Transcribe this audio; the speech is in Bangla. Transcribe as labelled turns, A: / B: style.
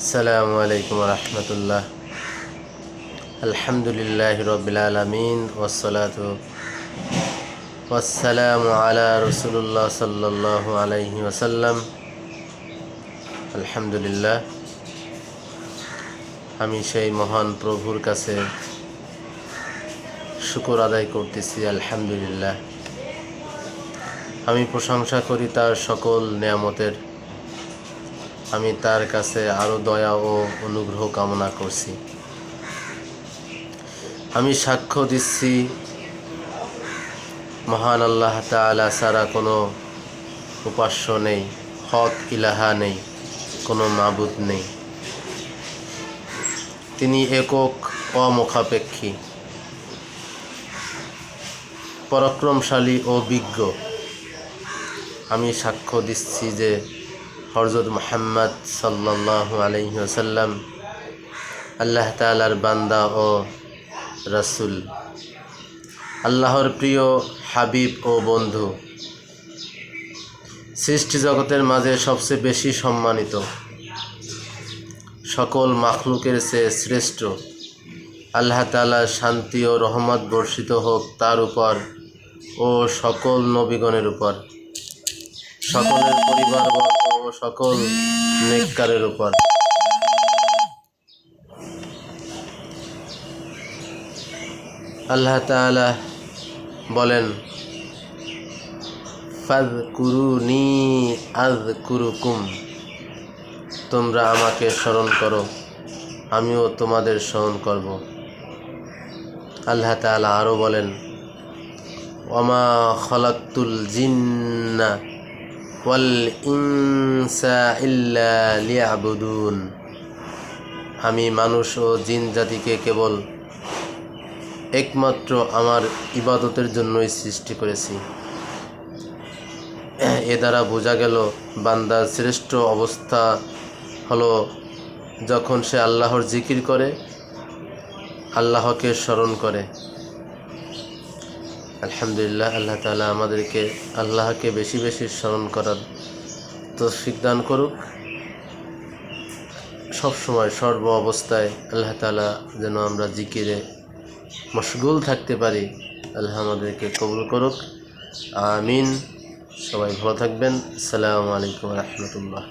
A: আসসালামু আলাইকুম রহমতুল্লাহ। আলহামদুলিল্লাহ রবিল আলমিন ওয়াসসালাতু ওয়াসসালামু আলা রসুলিল্লাহ সাল্লাল্লাহু আলাইহি ওয়াসাল্লাম। আলহামদুলিল্লাহ, আমি সেই মহান প্রভুর কাছে শুকর আদায় করতেছি। আলহামদুলিল্লাহ, আমি প্রশংসা করি তার সকল নেয়ামতের। আমি তার কাছে আরও দয়া ও অনুগ্রহ কামনা করছি। আমি সাক্ষ্য দিচ্ছি মহান আল্লাহ তাআলা ছাড়া কোনো উপাস্য নেই, হক ইলাহা নেই, কোনো মাবুদ নেই। তিনি একক, অমুখাপেক্ষী, পরাক্রমশালী ও বিজ্ঞ। আমি সাক্ষ্য দিচ্ছি যে হযরত মুহাম্মদ সাল্লাল্লাহু আলাইহি ওয়াসাল্লাম আল্লাহ তাআলার বান্দা ও রাসূল, আল্লাহর প্রিয় হাবিব ও বন্ধু, সৃষ্টি জগতের মাঝে সবচেয়ে বেশি সম্মানিত, সকল মাখলুকের চেয়ে শ্রেষ্ঠ। আল্লাহ তাআলার শান্তি ও রহমত বর্ষিত হোক তার উপর ও সকল নবীগণের উপর, সকলের পরিবারবর্গ ও সকল নেককারের উপর। আল্লাহ তাআলা বলেন, ফাযকুরুনি আযকুরুকুম, তোমরা আমাকে স্মরণ করো, আমিও তোমাদের স্মরণ করব। আল্লাহ তাআলা আরও বলেন, ওয়ামা খালাকতুল জিন্না ওয়াল ইনসা ইল্লা লিয়াবুদুন, আমি মানুষ ও জিন জাতিকে কেবল একমাত্র আমার ইবাদতের জন্যই সৃষ্টি করেছি। এ দ্বারা বোঝা গেল বান্দার শ্রেষ্ঠ অবস্থা হলো যখন সে আল্লাহর জিকির করে, আল্লাহকে স্মরণ করে। আলহামদুলিল্লাহ, আল্লাহ তাআলা আমাদেরকে আল্লাহকে বেশি বেশি স্মরণ করার তৌফিক দান করুক। সবসময় সর্ব অবস্থায় আল্লাহ তাআলা যেন আমরা জিকিরে মশগুল থাকতে পারি। আল্লাহ আমাদেরকে কবুল করুক, আমিন। সবাই ভালো থাকবেন। আসসালামু আলাইকুম রহমতুল্লাহ।